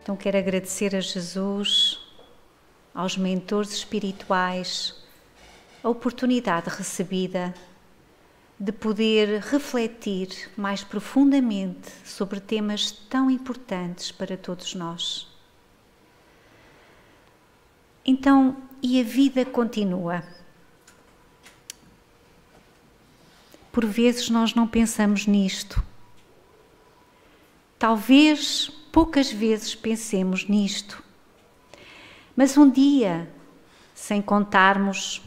Então quero agradecer a Jesus, aos mentores espirituais, a oportunidade recebida de poder refletir mais profundamente sobre temas tão importantes para todos nós. Então, e a vida continua? Por vezes nós não pensamos nisto. Talvez poucas vezes pensemos nisto. Mas um dia, sem contarmos,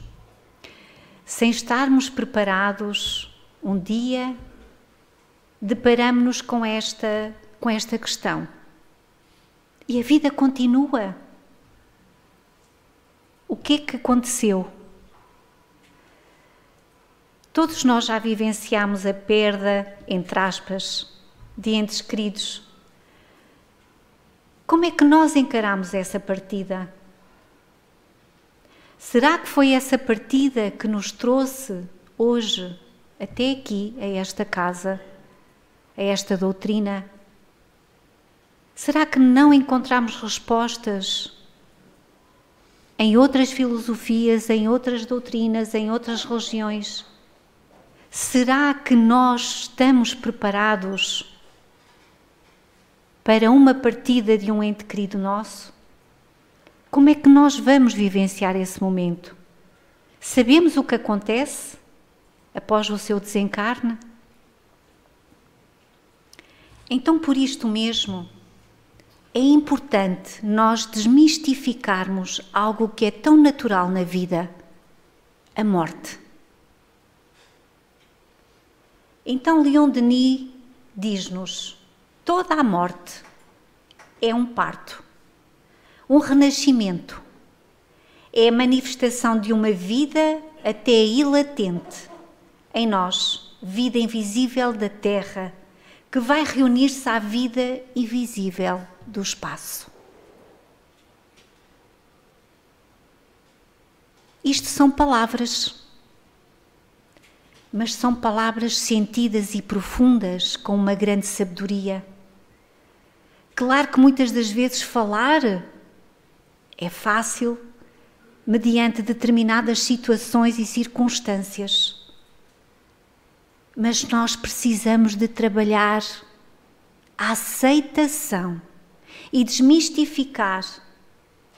sem estarmos preparados, um dia deparamos-nos com esta questão. E a vida continua. O que é que aconteceu? Todos nós já vivenciámos a perda, entre aspas, de entes queridos. Como é que nós encaramos essa partida? Será que foi essa partida que nos trouxe hoje até aqui, a esta casa, a esta doutrina? Será que não encontramos respostas em outras filosofias, em outras doutrinas, em outras religiões? Será que nós estamos preparados para uma partida de um ente querido nosso? Como é que nós vamos vivenciar esse momento? Sabemos o que acontece após o seu desencarne? Então, por isto mesmo, é importante nós desmistificarmos algo que é tão natural na vida, a morte. Então, Leon Denis diz-nos: toda a morte é um parto, um renascimento. É a manifestação de uma vida até aí latente em nós, vida invisível da Terra, que vai reunir-se à vida invisível do espaço. Isto são palavras, mas são palavras sentidas e profundas, com uma grande sabedoria. Claro que muitas das vezes falar é fácil, mediante determinadas situações e circunstâncias. Mas nós precisamos de trabalhar a aceitação e desmistificar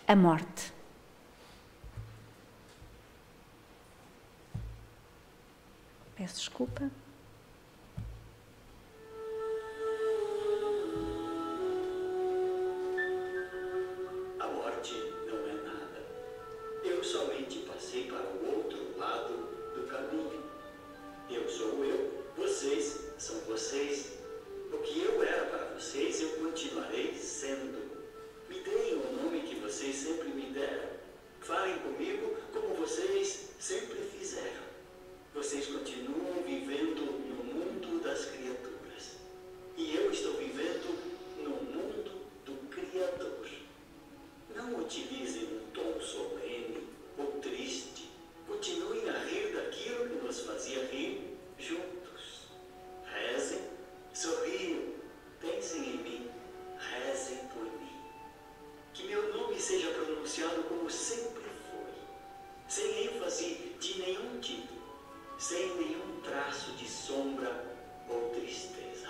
a morte. Peço desculpa. A morte não é nada. Eu somente passei para o outro lado do caminho. Eu sou eu, vocês são vocês. O que eu era para vocês, eu continuarei sendo. Me deem o nome que vocês sempre me deram. Falem comigo como vocês sempre fizeram. Vocês continuam vivendo no mundo das criaturas. E eu estou vivendo no mundo do Criador. Não utilizem um tom solene ou triste. Continuem a rir daquilo que nos fazia rir juntos. Rezem, sorriam, pensem em mim, rezem por mim. Que meu nome seja pronunciado como sempre foi, sem ênfase de nenhum tipo, sem nenhum traço de sombra ou tristeza.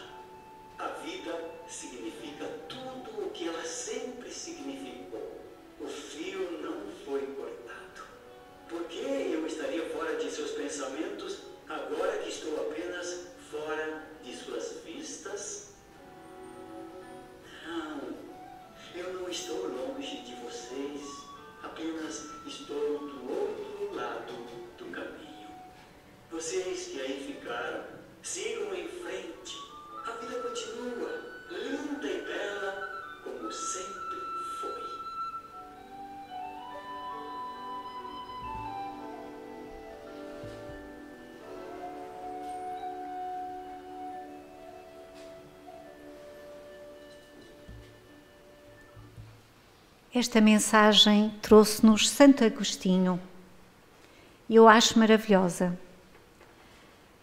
A vida significa tudo o que ela sempre significou. O fio não foi cortado. Por que eu estaria fora de seus pensamentos agora que estou apenas fora de suas vistas? Não, eu não estou longe de vocês, apenas estou do outro lado do caminho. Vocês que aí ficaram, sigam em frente. A vida continua, linda e bela, como sempre foi. Esta mensagem trouxe-nos Santo Agostinho e eu acho maravilhosa,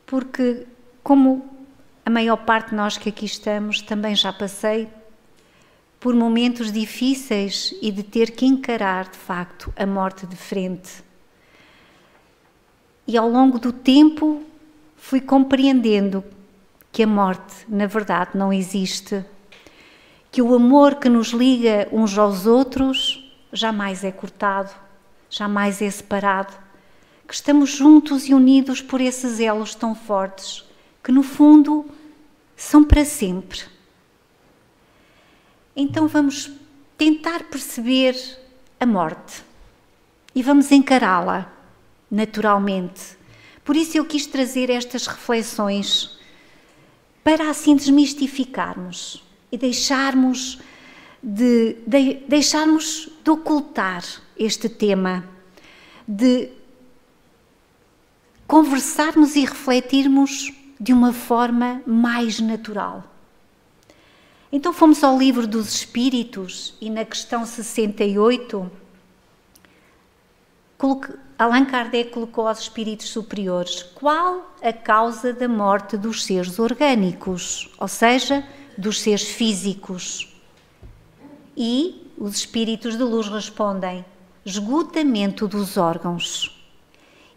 porque, como a maior parte de nós que aqui estamos, também já passei por momentos difíceis e de ter que encarar, de facto, a morte de frente. E ao longo do tempo fui compreendendo que a morte, na verdade, não existe, que o amor que nos liga uns aos outros jamais é cortado, jamais é separado, que estamos juntos e unidos por esses elos tão fortes, que no fundo são para sempre. Então vamos tentar perceber a morte e vamos encará-la naturalmente. Por isso eu quis trazer estas reflexões para assim desmistificarmos e deixarmos de ocultar este tema, de conversarmos e refletirmos de uma forma mais natural. Então fomos ao Livro dos Espíritos e na questão 68, Allan Kardec colocou aos espíritos superiores: qual a causa da morte dos seres orgânicos, ou seja, dos seres físicos? E os espíritos de luz respondem: esgotamento dos órgãos.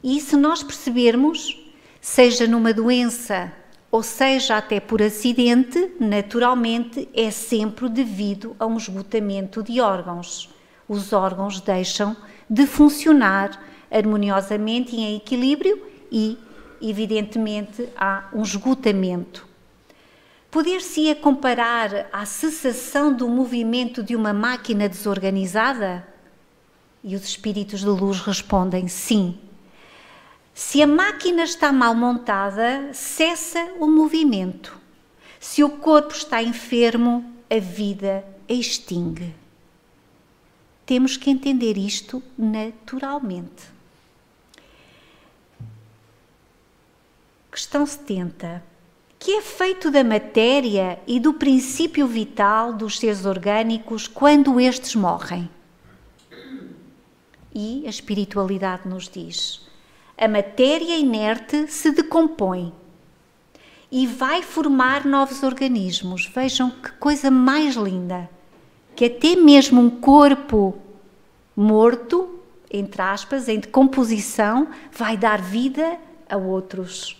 E se nós percebermos, seja numa doença ou seja até por acidente, naturalmente é sempre devido a um esgotamento de órgãos. Os órgãos deixam de funcionar harmoniosamente e em equilíbrio e, evidentemente, há um esgotamento. Poder-se-ia comparar à cessação do movimento de uma máquina desorganizada? E os espíritos de luz respondem sim. Se a máquina está mal montada, cessa o movimento. Se o corpo está enfermo, a vida extingue. Temos que entender isto naturalmente. Questão 70. Que é feito da matéria e do princípio vital dos seres orgânicos quando estes morrem? E a espiritualidade nos diz: a matéria inerte se decompõe e vai formar novos organismos. Vejam que coisa mais linda, que até mesmo um corpo morto, entre aspas, em decomposição, vai dar vida a outros.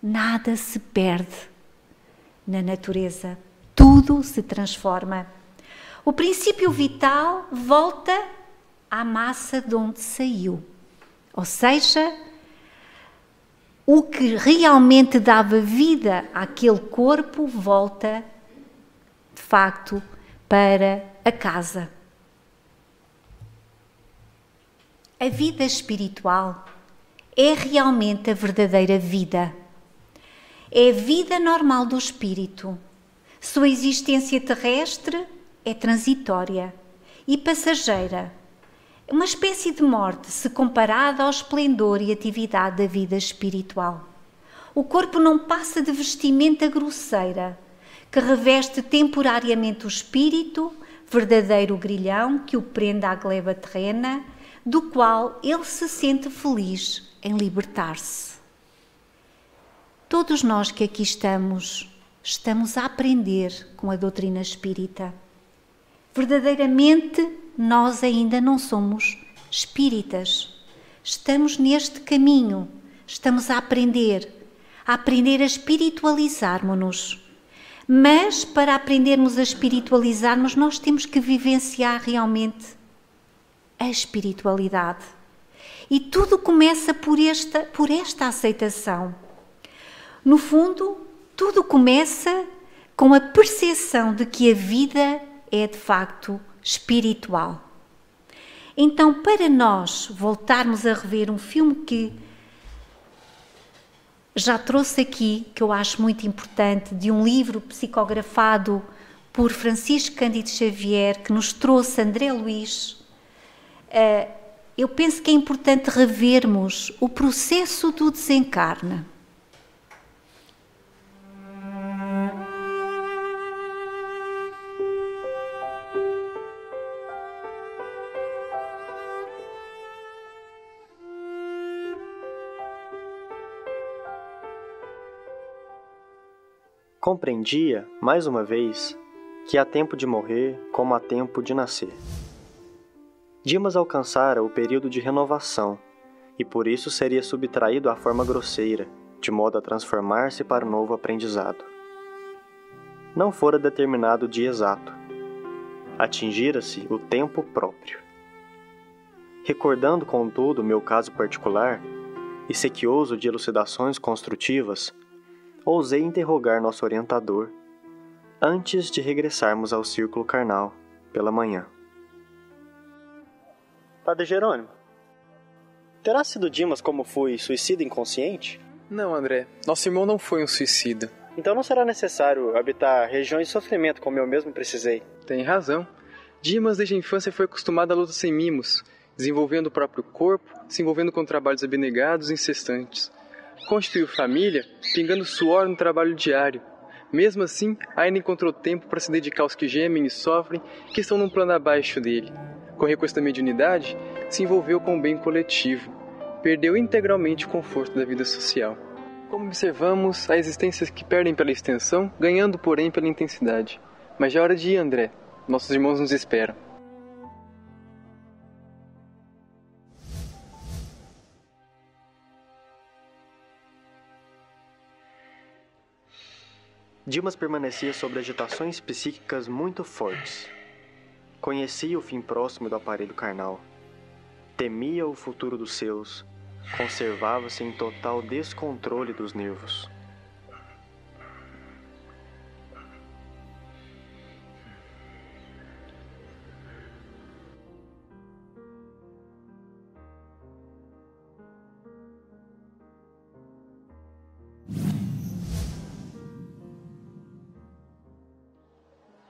Nada se perde na natureza, tudo se transforma. O princípio vital volta à massa de onde saiu, ou seja, o que realmente dava vida àquele corpo volta, de facto, para a casa. A vida espiritual é realmente a verdadeira vida. É a vida normal do espírito. Sua existência terrestre é transitória e passageira. Uma espécie de morte se comparada ao esplendor e atividade da vida espiritual. O corpo não passa de vestimenta grosseira, que reveste temporariamente o espírito, verdadeiro grilhão que o prende à gleba terrena, do qual ele se sente feliz em libertar-se. Todos nós que aqui estamos a aprender com a doutrina espírita. Verdadeiramente, nós ainda não somos espíritas. Estamos neste caminho, estamos a aprender a espiritualizarmos-nos. Mas, para aprendermos a espiritualizarmos, nós temos que vivenciar realmente a espiritualidade. E tudo começa por esta aceitação. No fundo, tudo começa com a percepção de que a vida é, de facto, espiritual. Então, para nós voltarmos a rever um filme que já trouxe aqui, que eu acho muito importante, de um livro psicografado por Francisco Cândido Xavier, que nos trouxe André Luís, eu penso que é importante revermos o processo do desencarne. Compreendia, mais uma vez, que há tempo de morrer como há tempo de nascer. Dimas alcançara o período de renovação, e por isso seria subtraído à forma grosseira, de modo a transformar-se para o novo aprendizado. Não fora determinado o dia exato. Atingira-se o tempo próprio. Recordando, contudo, meu caso particular, e sequioso de elucidações construtivas, ousei interrogar nosso orientador, antes de regressarmos ao círculo carnal, pela manhã. Padre Jerônimo, terá sido Dimas como fui suicida inconsciente? Não, André. Nosso irmão não foi um suicida. Então não será necessário habitar regiões de sofrimento como eu mesmo precisei. Tem razão. Dimas desde a infância foi acostumado à luta sem mimos, desenvolvendo o próprio corpo, se envolvendo com trabalhos abnegados e incessantes. Constituiu família, pingando suor no trabalho diário. Mesmo assim, ainda encontrou tempo para se dedicar aos que gemem e sofrem, que estão num plano abaixo dele. Com recurso da mediunidade, se envolveu com o bem coletivo. Perdeu integralmente o conforto da vida social. Como observamos, há existências que perdem pela extensão, ganhando, porém, pela intensidade. Mas já é hora de ir, André. Nossos irmãos nos esperam. Dimas permanecia sob agitações psíquicas muito fortes. Conhecia o fim próximo do aparelho carnal. Temia o futuro dos seus. Conservava-se em total descontrole dos nervos.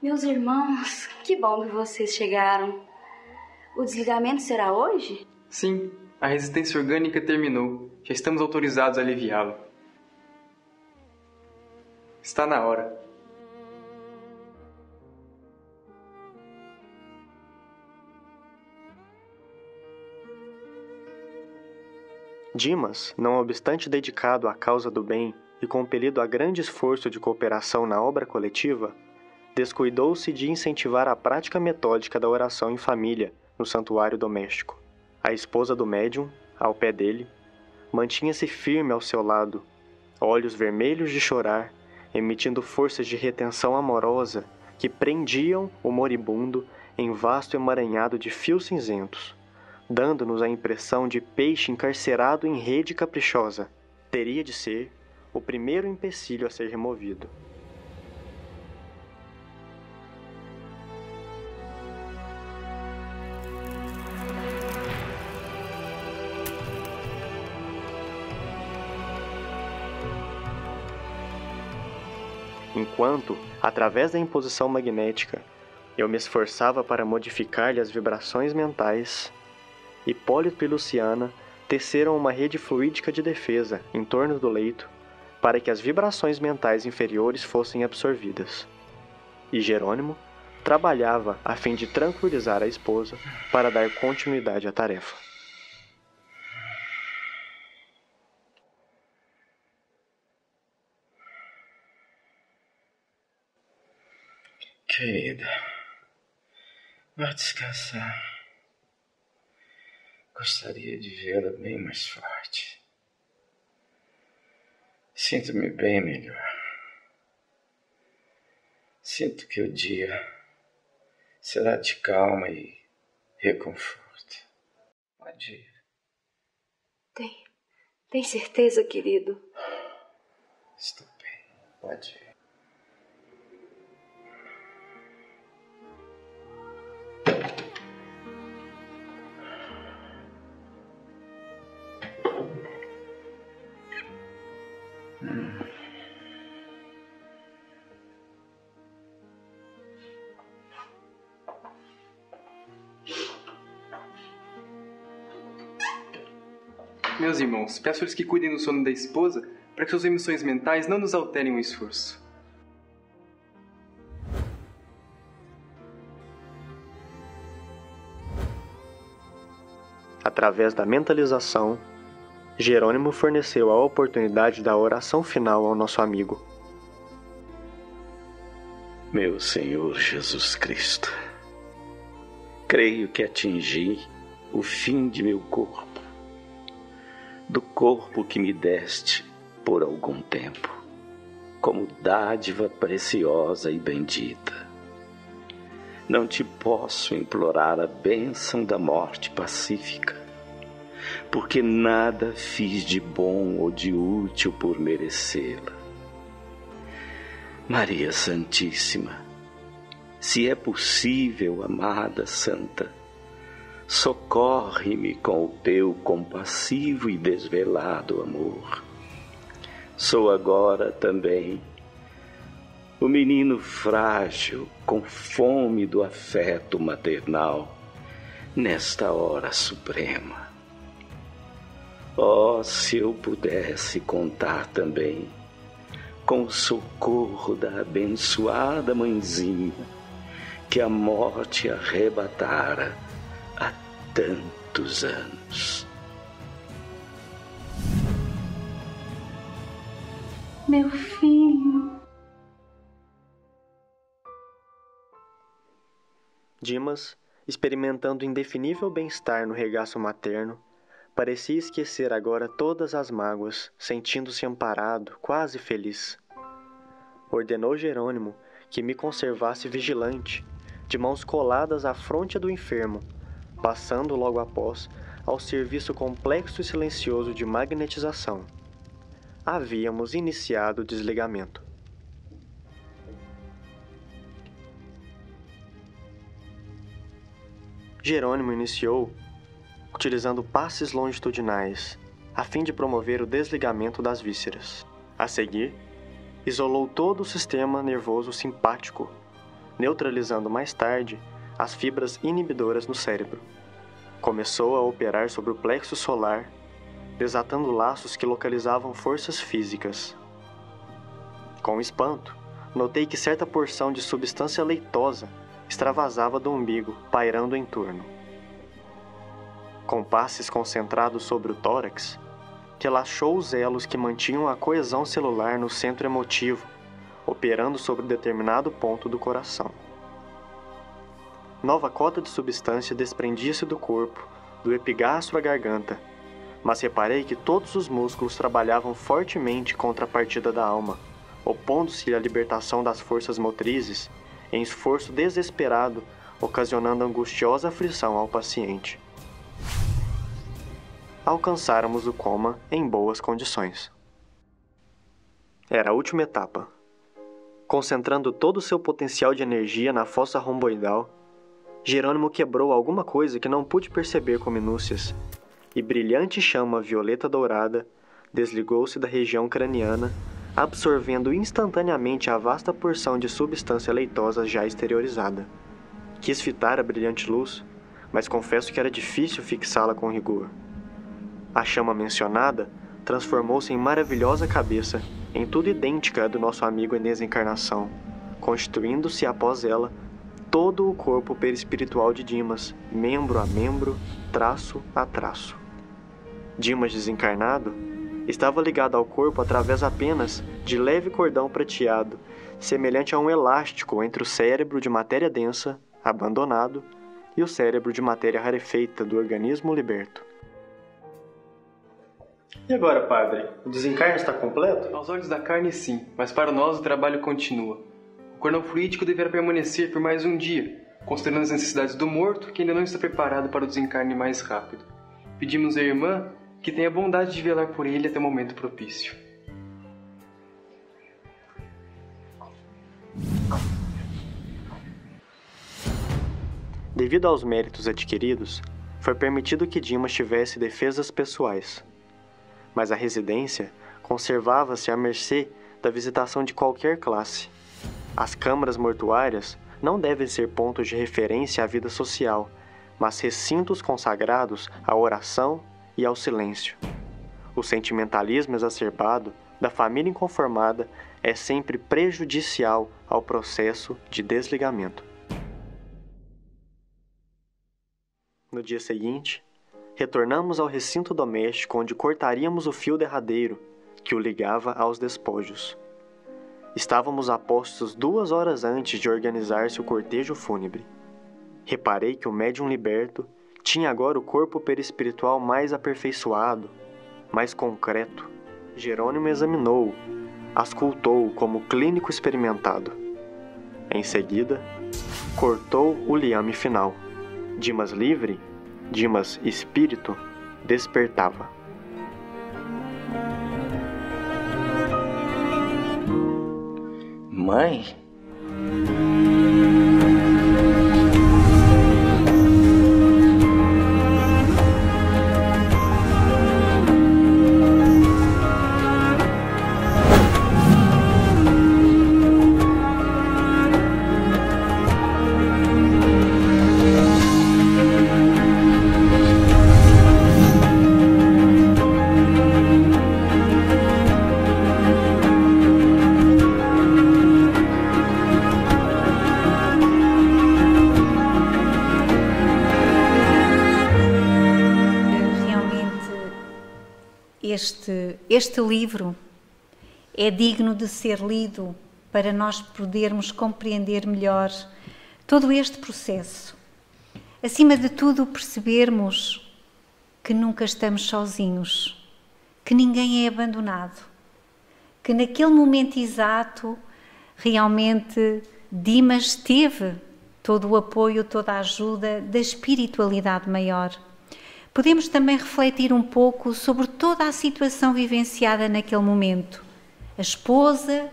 Meus irmãos, que bom que vocês chegaram. O desligamento será hoje? Sim, a resistência orgânica terminou. Já estamos autorizados a aliviá-la. Está na hora. Dimas, não obstante dedicado à causa do bem e compelido a grande esforço de cooperação na obra coletiva, descuidou-se de incentivar a prática metódica da oração em família no santuário doméstico. A esposa do médium, ao pé dele, mantinha-se firme ao seu lado, olhos vermelhos de chorar, emitindo forças de retenção amorosa que prendiam o moribundo em vasto emaranhado de fios cinzentos, dando-nos a impressão de peixe encarcerado em rede caprichosa. Teria de ser o primeiro empecilho a ser removido. Enquanto, através da imposição magnética, eu me esforçava para modificar-lhe as vibrações mentais, Hipólito e Luciana teceram uma rede fluídica de defesa em torno do leito para que as vibrações mentais inferiores fossem absorvidas. E Jerônimo trabalhava a fim de tranquilizar a esposa para dar continuidade à tarefa. Querida, vá descansar. Gostaria de vê-la bem mais forte. Sinto-me bem melhor. Sinto que o dia será de calma e reconforto. Pode ir. Tem certeza, querido? Estou bem. Pode ir. Meus irmãos, peço-lhes que cuidem do sono da esposa para que suas emissões mentais não nos alterem o esforço. Através da mentalização, Jerônimo forneceu a oportunidade da oração final ao nosso amigo. Meu Senhor Jesus Cristo, creio que atingi o fim de meu corpo, do corpo que me deste por algum tempo, como dádiva preciosa e bendita. Não te posso implorar a bênção da morte pacífica, porque nada fiz de bom ou de útil por merecê-la. Maria Santíssima, se é possível, amada Santa, socorre-me com o teu compassivo e desvelado amor. Sou agora também o menino frágil, com fome do afeto maternal, nesta hora suprema. Oh, se eu pudesse contar também com o socorro da abençoada mãezinha que a morte arrebatara há tantos anos. Meu filho. Dimas, experimentando indefinível bem-estar no regaço materno, parecia esquecer agora todas as mágoas, sentindo-se amparado, quase feliz. Ordenou Jerônimo que me conservasse vigilante, de mãos coladas à fronte do enfermo, passando logo após ao serviço complexo e silencioso de magnetização. Havíamos iniciado o desligamento. Jerônimo iniciou utilizando passes longitudinais, a fim de promover o desligamento das vísceras. A seguir, isolou todo o sistema nervoso simpático, neutralizando mais tarde as fibras inibidoras no cérebro. Começou a operar sobre o plexo solar, desatando laços que localizavam forças físicas. Com espanto, notei que certa porção de substância leitosa extravasava do umbigo, pairando em torno. Com passes concentrados sobre o tórax, relaxou os elos que mantinham a coesão celular no centro emotivo, operando sobre determinado ponto do coração. Nova cota de substância desprendia-se do corpo, do epigastro à garganta, mas reparei que todos os músculos trabalhavam fortemente contra a partida da alma, opondo-se à libertação das forças motrizes, em esforço desesperado, ocasionando angustiosa aflição ao paciente. Alcançáramos o coma em boas condições. Era a última etapa. Concentrando todo o seu potencial de energia na fossa romboidal, Jerônimo quebrou alguma coisa que não pude perceber com minúcias, e brilhante chama violeta-dourada desligou-se da região craniana, absorvendo instantaneamente a vasta porção de substância leitosa já exteriorizada. Quis fitar a brilhante luz, mas confesso que era difícil fixá-la com rigor. A chama mencionada transformou-se em maravilhosa cabeça, em tudo idêntica à do nosso amigo em desencarnação, constituindo-se após ela todo o corpo perispiritual de Dimas, membro a membro, traço a traço. Dimas desencarnado estava ligado ao corpo através apenas de leve cordão prateado, semelhante a um elástico entre o cérebro de matéria densa, abandonado, e o cérebro de matéria rarefeita do organismo liberto. E agora, padre? O desencarne está completo? Aos olhos da carne, sim, mas para nós o trabalho continua. O cordão fluídico deverá permanecer por mais um dia, considerando as necessidades do morto que ainda não está preparado para o desencarne mais rápido. Pedimos à irmã que tenha a bondade de velar por ele até o momento propício. Devido aos méritos adquiridos, foi permitido que Dimas tivesse defesas pessoais. Mas a residência conservava-se à mercê da visitação de qualquer classe. As câmaras mortuárias não devem ser pontos de referência à vida social, mas recintos consagrados à oração e ao silêncio. O sentimentalismo exacerbado da família inconformada é sempre prejudicial ao processo de desligamento. No dia seguinte, retornamos ao recinto doméstico onde cortaríamos o fio derradeiro que o ligava aos despojos. Estávamos a postos 2 horas antes de organizar-se o cortejo fúnebre. Reparei que o médium liberto tinha agora o corpo perispiritual mais aperfeiçoado, mais concreto. Jerônimo examinou-o, auscultou-o como clínico experimentado. Em seguida, cortou o liame final. Dimas livre, Dimas espírito, despertava. Mãe? Este livro é digno de ser lido para nós podermos compreender melhor todo este processo. Acima de tudo, percebermos que nunca estamos sozinhos, que ninguém é abandonado, que naquele momento exato, realmente, Dimas teve todo o apoio, toda a ajuda da espiritualidade maior. Podemos também refletir um pouco sobre toda a situação vivenciada naquele momento. A esposa,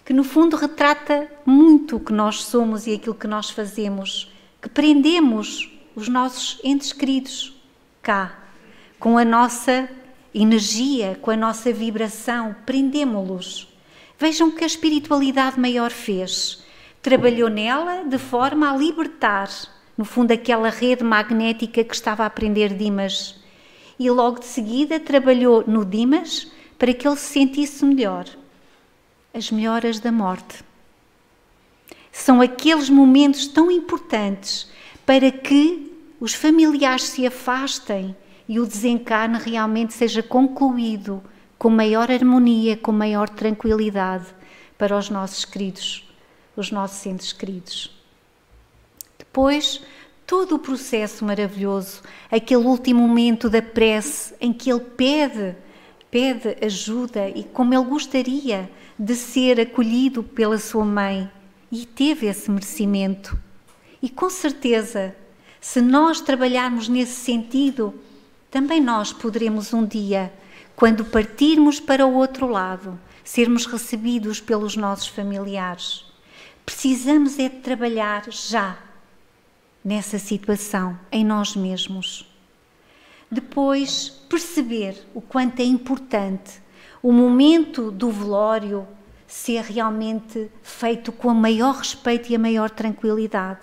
que no fundo retrata muito o que nós somos e aquilo que nós fazemos, que prendemos os nossos entes queridos cá, com a nossa energia, com a nossa vibração, prendemos-los. Vejam o que a espiritualidade maior fez. Trabalhou nela de forma a libertar, no fundo, aquela rede magnética que estava a prender Dimas. E logo de seguida trabalhou no Dimas para que ele se sentisse melhor. As melhoras da morte. São aqueles momentos tão importantes para que os familiares se afastem e o desencarne realmente seja concluído com maior harmonia, com maior tranquilidade para os nossos queridos, os nossos entes queridos. Depois, todo o processo maravilhoso, aquele último momento da prece em que ele pede ajuda e como ele gostaria de ser acolhido pela sua mãe e teve esse merecimento. E com certeza, se nós trabalharmos nesse sentido, também nós poderemos um dia, quando partirmos para o outro lado, sermos recebidos pelos nossos familiares. Precisamos é de trabalhar já nessa situação, em nós mesmos. Depois, perceber o quanto é importante o momento do velório ser realmente feito com o maior respeito e a maior tranquilidade,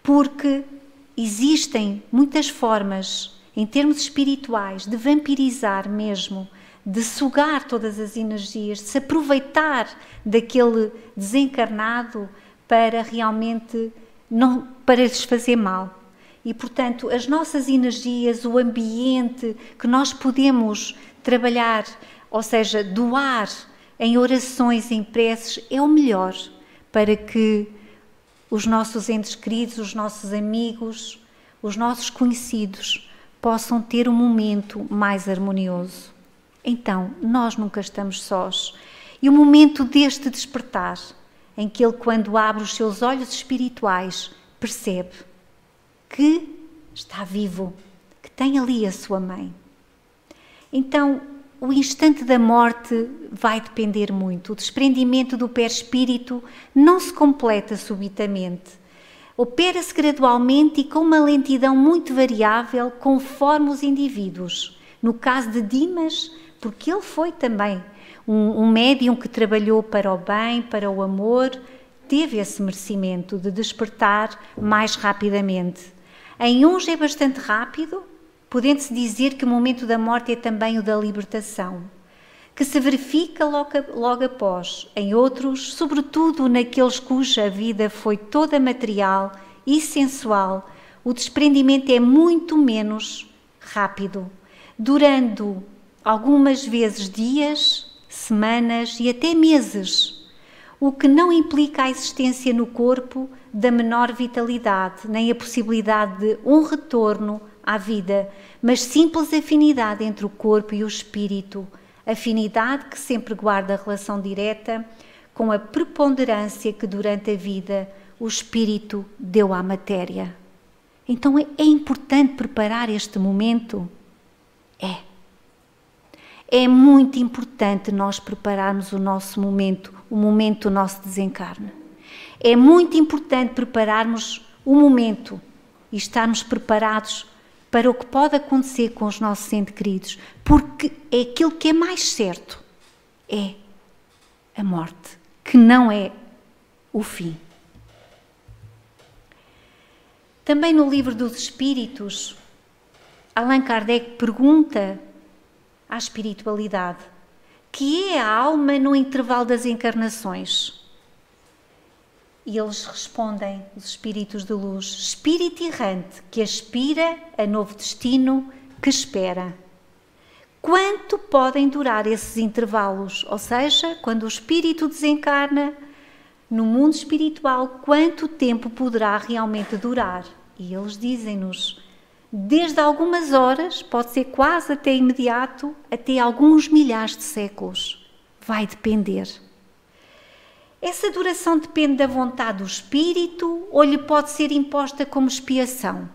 porque existem muitas formas, em termos espirituais, de vampirizar mesmo, de sugar todas as energias, de se aproveitar daquele desencarnado para realmente não para lhes fazer mal. E, portanto, as nossas energias, o ambiente que nós podemos trabalhar, ou seja, doar em orações, em preces, é o melhor para que os nossos entes queridos, os nossos amigos, os nossos conhecidos possam ter um momento mais harmonioso. Então, nós nunca estamos sós. E o momento deste despertar, em que ele, quando abre os seus olhos espirituais, percebe que está vivo, que tem ali a sua mãe. Então, o instante da morte vai depender muito. O desprendimento do perispírito não se completa subitamente. Opera-se gradualmente e com uma lentidão muito variável conforme os indivíduos. No caso de Dimas, porque ele foi também um médium que trabalhou para o bem, para o amor, teve esse merecimento de despertar mais rapidamente. Em uns é bastante rápido, podendo-se dizer que o momento da morte é também o da libertação, que se verifica logo após. Em outros, sobretudo naqueles cuja vida foi toda material e sensual, o desprendimento é muito menos rápido, durando algumas vezes dias, semanas e até meses. o que não implica a existência no corpo da menor vitalidade, nem a possibilidade de um retorno à vida, mas simples afinidade entre o corpo e o espírito, afinidade que sempre guarda relação direta com a preponderância que durante a vida o espírito deu à matéria. Então é importante preparar este momento? É muito importante nós prepararmos o nosso momento, o momento do nosso desencarne. É muito importante prepararmos o momento e estarmos preparados para o que pode acontecer com os nossos entes queridos, porque é aquilo que é mais certo, é a morte, que não é o fim. Também no Livro dos Espíritos, Allan Kardec pergunta à espiritualidade: que é a alma no intervalo das encarnações? E eles respondem, os espíritos de luz: espírito errante que aspira a novo destino que espera. Quanto podem durar esses intervalos? Ou seja, quando o espírito desencarna no mundo espiritual, quanto tempo poderá realmente durar? E eles dizem-nos: desde algumas horas, pode ser quase até imediato, até alguns milhares de séculos. Vai depender. Essa duração depende da vontade do espírito ou lhe pode ser imposta como expiação?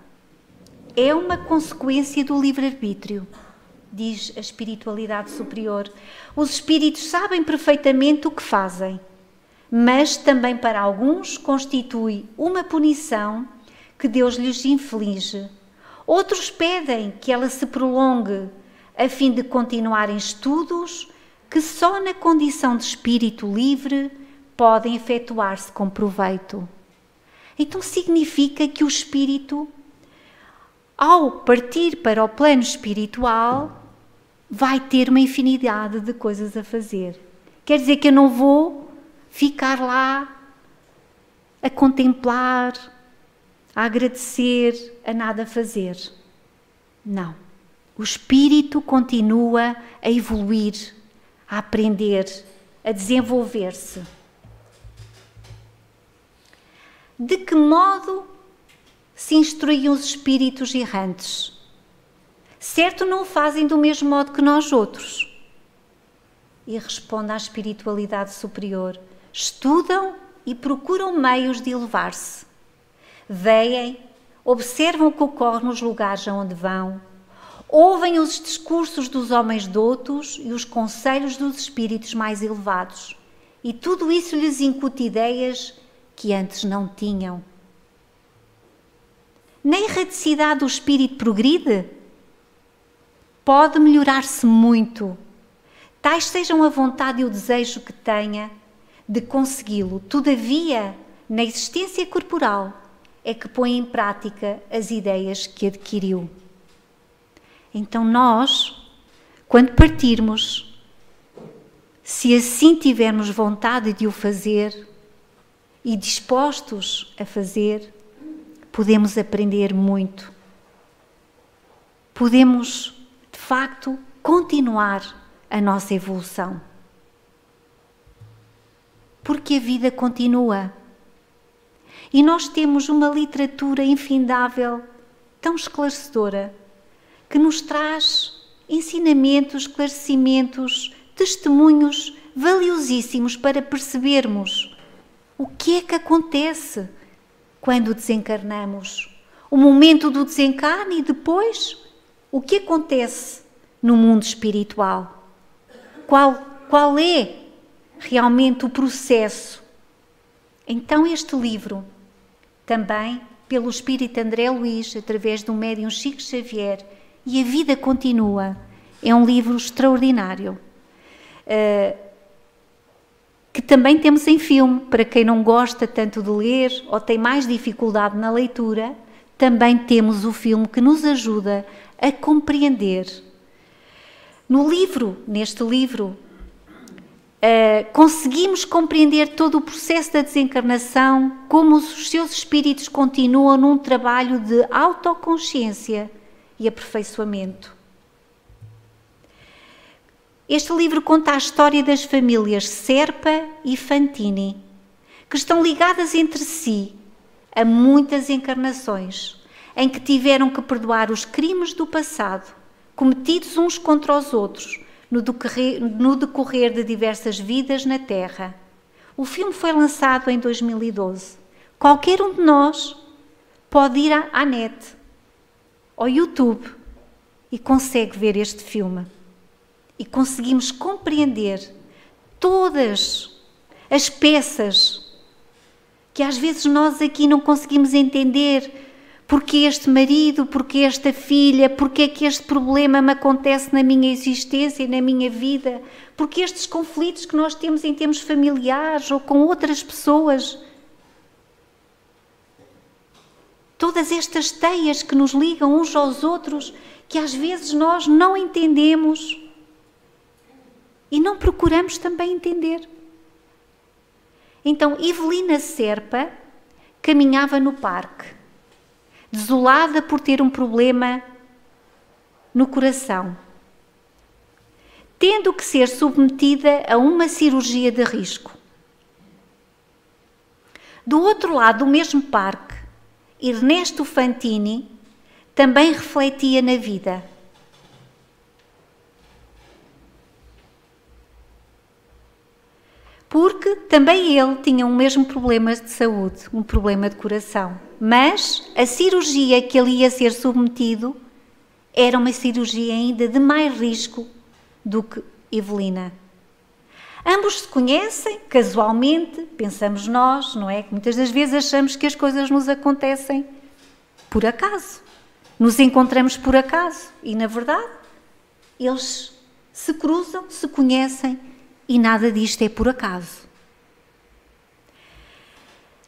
É uma consequência do livre-arbítrio, diz a espiritualidade superior. Os espíritos sabem perfeitamente o que fazem, mas também para alguns constitui uma punição que Deus lhes inflige. Outros pedem que ela se prolongue a fim de continuarem estudos que só na condição de espírito livre podem efetuar-se com proveito. Então significa que o espírito, ao partir para o plano espiritual, vai ter uma infinidade de coisas a fazer. Quer dizer que eu não vou ficar lá a contemplar, a agradecer, a nada fazer. Não. O espírito continua a evoluir, a aprender, a desenvolver-se. De que modo se instruem os espíritos errantes? Certo, não o fazem do mesmo modo que nós outros. E responde à espiritualidade superior: estudam e procuram meios de elevar-se. Veem, observam o que ocorre nos lugares aonde vão, ouvem os discursos dos homens doutos e os conselhos dos espíritos mais elevados, e tudo isso lhes incute ideias que antes não tinham. Na erraticidade do espírito progride? Pode melhorar-se muito. Tais sejam a vontade e o desejo que tenha de consegui-lo. Todavia, na existência corporal, é que põe em prática as ideias que adquiriu. Então nós, quando partirmos, se assim tivermos vontade de o fazer e dispostos a fazer, podemos aprender muito. Podemos, de facto, continuar a nossa evolução. Porque a vida continua. E nós temos uma literatura infindável, tão esclarecedora, que nos traz ensinamentos, esclarecimentos, testemunhos valiosíssimos para percebermos o que é que acontece quando desencarnamos. O momento do desencarne e depois o que acontece no mundo espiritual. Qual é realmente o processo? Então este livro, também pelo Espírito André Luís, através do médium Chico Xavier, e A Vida Continua, é um livro extraordinário, que também temos em filme. Para quem não gosta tanto de ler ou tem mais dificuldade na leitura, também temos o filme que nos ajuda a compreender. Neste livro, conseguimos compreender todo o processo da desencarnação, como os seus espíritos continuam num trabalho de autoconsciência e aperfeiçoamento. Este livro conta a história das famílias Serpa e Fantini, que estão ligadas entre si a muitas encarnações, em que tiveram que perdoar os crimes do passado, cometidos uns contra os outros, no decorrer de diversas vidas na Terra. O filme foi lançado em 2012. Qualquer um de nós pode ir à net, ao YouTube, e consegue ver este filme. E conseguimos compreender todas as peças que às vezes nós aqui não conseguimos entender. Porque este marido, porque esta filha, porque é que este problema me acontece na minha existência, na minha vida, porque estes conflitos que nós temos em termos familiares ou com outras pessoas. Todas estas teias que nos ligam uns aos outros, que às vezes nós não entendemos e não procuramos também entender. Então, Evelina Serpa caminhava no parque, desolada por ter um problema no coração, tendo que ser submetida a uma cirurgia de risco. Do outro lado do mesmo parque, Ernesto Fantini também refletia na vida. Porque também ele tinha o mesmo problema de saúde, um problema de coração. Mas a cirurgia que ele ia ser submetido era uma cirurgia ainda de mais risco do que Evelina. Ambos se conhecem, casualmente, pensamos nós, não é? Que muitas das vezes achamos que as coisas nos acontecem por acaso. Nos encontramos por acaso. E, na verdade, eles se cruzam, se conhecem e nada disto é por acaso.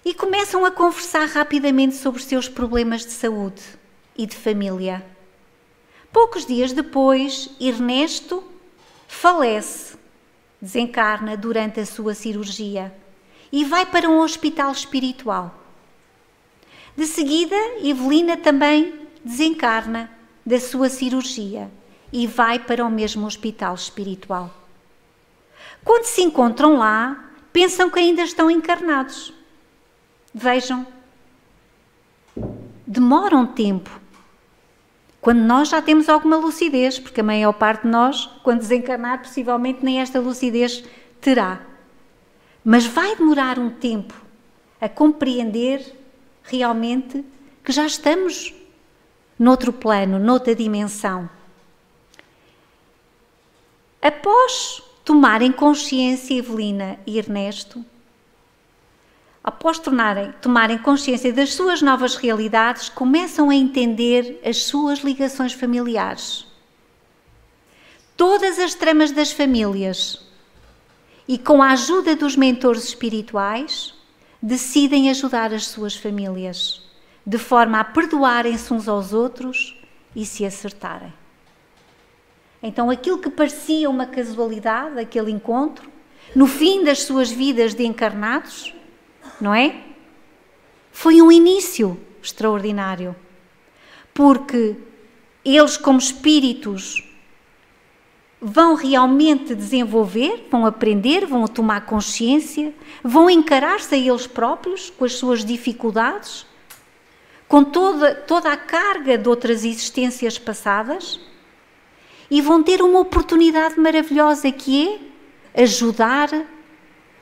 E começam a conversar rapidamente sobre os seus problemas de saúde e de família. Poucos dias depois, Ernesto falece, desencarna durante a sua cirurgia e vai para um hospital espiritual. De seguida, Evelina também desencarna da sua cirurgia e vai para o mesmo hospital espiritual. Quando se encontram lá, pensam que ainda estão encarnados. Vejam, demora um tempo. Quando nós já temos alguma lucidez, porque a maior parte de nós, quando desencarnar, possivelmente nem esta lucidez terá. Mas vai demorar um tempo a compreender realmente que já estamos noutro plano, noutra dimensão. Após tomarem consciência, Evelina e Ernesto, após tomarem consciência das suas novas realidades, começam a entender as suas ligações familiares. Todas as tramas das famílias. E com a ajuda dos mentores espirituais, decidem ajudar as suas famílias, de forma a perdoarem-se uns aos outros e se acertarem. Então, aquilo que parecia uma casualidade, aquele encontro, no fim das suas vidas de encarnados, não é? Foi um início extraordinário. Porque eles, como espíritos, vão realmente desenvolver, vão aprender, vão tomar consciência, vão encarar-se a eles próprios, com as suas dificuldades, com toda a carga de outras existências passadas, e vão ter uma oportunidade maravilhosa que é ajudar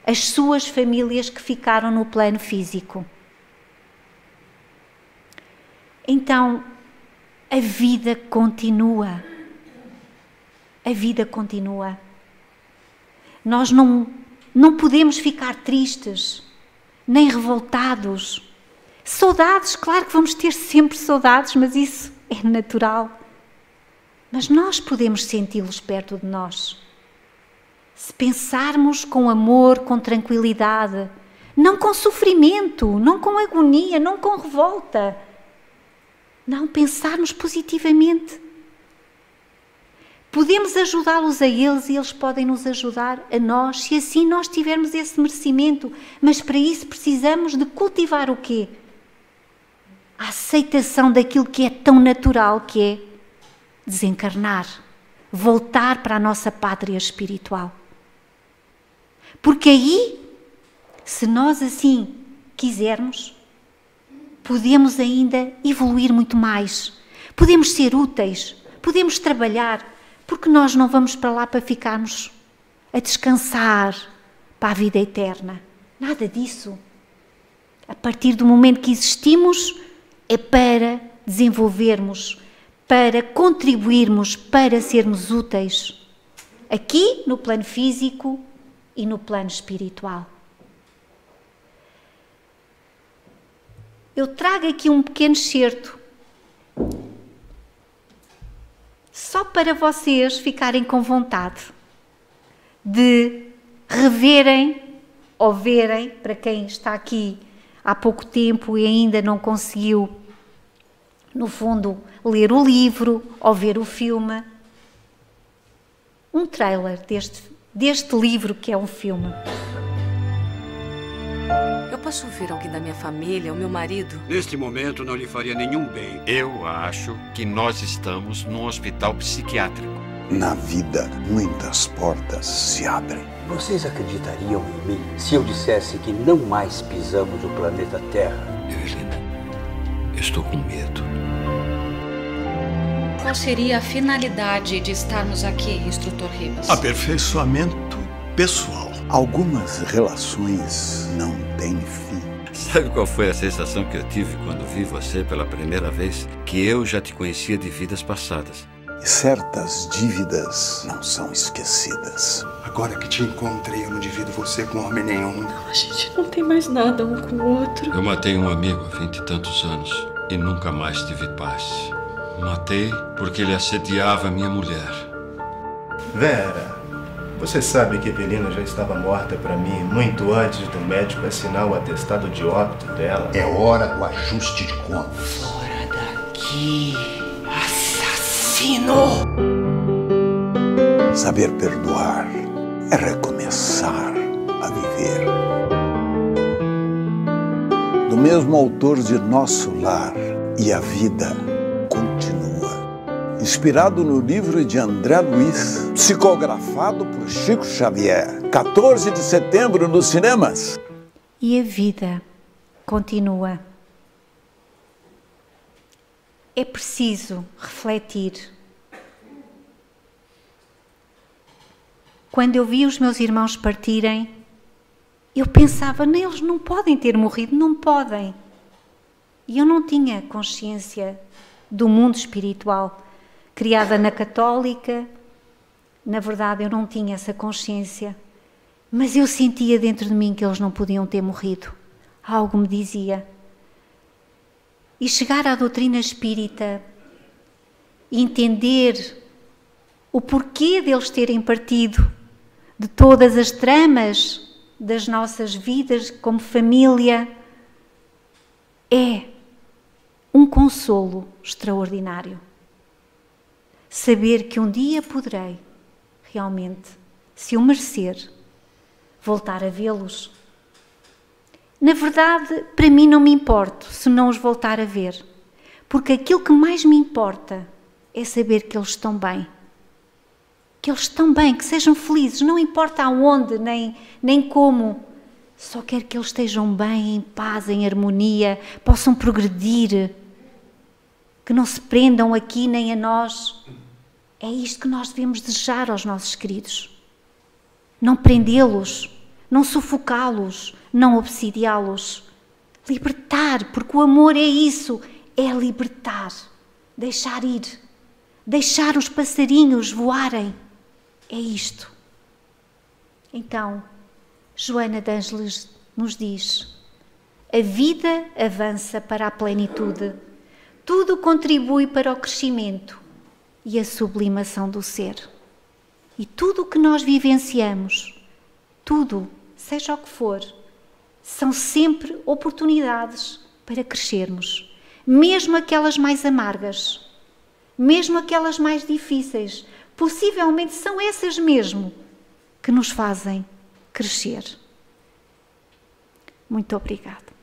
as suas famílias que ficaram no plano físico. Então, a vida continua. A vida continua. Nós não podemos ficar tristes, nem revoltados. Saudades, claro que vamos ter sempre saudades, mas isso é natural. Mas nós podemos senti-los perto de nós. Se pensarmos com amor, com tranquilidade, não com sofrimento, não com agonia, não com revolta. Não, pensarmos positivamente. Podemos ajudá-los a eles e eles podem nos ajudar a nós, se assim nós tivermos esse merecimento. Mas para isso precisamos de cultivar o quê? A aceitação daquilo que é tão natural, que é desencarnar, voltar para a nossa pátria espiritual. Porque aí, se nós assim quisermos, podemos ainda evoluir muito mais. Podemos ser úteis, podemos trabalhar, porque nós não vamos para lá para ficarmos a descansar para a vida eterna. Nada disso. A partir do momento que existimos, é para desenvolvermos, para contribuirmos, para sermos úteis, aqui no plano físico e no plano espiritual. Eu trago aqui um pequeno excerto, só para vocês ficarem com vontade de reverem ou verem, para quem está aqui há pouco tempo e ainda não conseguiu, no fundo, ler o livro ou ver o filme, um trailer deste livro que é um filme. Eu posso ver alguém da minha família, o meu marido? Neste momento não lhe faria nenhum bem. Eu acho que nós estamos num hospital psiquiátrico. Na vida, muitas portas se abrem. Vocês acreditariam em mim se eu dissesse que não mais pisamos o planeta Terra? Evelina, eu estou com medo. Qual seria a finalidade de estarmos aqui, instrutor Ribas? Aperfeiçoamento pessoal. Algumas relações não têm fim. Sabe qual foi a sensação que eu tive quando vi você pela primeira vez? Que eu já te conhecia de vidas passadas. E certas dívidas não são esquecidas. Agora que te encontrei, eu não divido você com homem nenhum. Não, a gente não tem mais nada um com o outro. Eu matei um amigo há 20 e tantos anos e nunca mais tive paz. Matei porque ele assediava minha mulher. Vera, você sabe que Evelina já estava morta para mim muito antes do médico assinar o atestado de óbito dela. É hora do ajuste de contas. Fora daqui, assassino! Saber perdoar é recomeçar a viver. Do mesmo autor de Nosso Lar e a Vida Continua, inspirado no livro de André Luiz, psicografado por Chico Xavier, 14 de setembro nos cinemas. E a vida continua. É preciso refletir. Quando eu vi os meus irmãos partirem, eu pensava, eles não podem ter morrido, não podem. E eu não tinha consciência do mundo espiritual. Criada na católica, na verdade eu não tinha essa consciência. Mas eu sentia dentro de mim que eles não podiam ter morrido. Algo me dizia. E chegar à doutrina espírita, entender o porquê deles terem partido, de todas as tramas das nossas vidas como família, é um consolo extraordinário. Saber que um dia poderei, realmente, se o merecer, voltar a vê-los. Na verdade, para mim não me importo se não os voltar a ver, porque aquilo que mais me importa é saber que eles estão bem. Que eles estão bem, que sejam felizes, não importa aonde, nem como. Só quero que eles estejam bem, em paz, em harmonia, possam progredir, que não se prendam aqui nem a nós. É isto que nós devemos desejar aos nossos queridos. Não prendê-los, não sufocá-los, não obsidiá-los. Libertar, porque o amor é isso, é libertar, deixar ir, deixar os passarinhos voarem. É isto. Então, Joana de Ângeles nos diz: a vida avança para a plenitude, tudo contribui para o crescimento e a sublimação do ser. E tudo o que nós vivenciamos, tudo, seja o que for, são sempre oportunidades para crescermos, mesmo aquelas mais amargas, mesmo aquelas mais difíceis, possivelmente são essas mesmo que nos fazem crescer. Muito obrigada.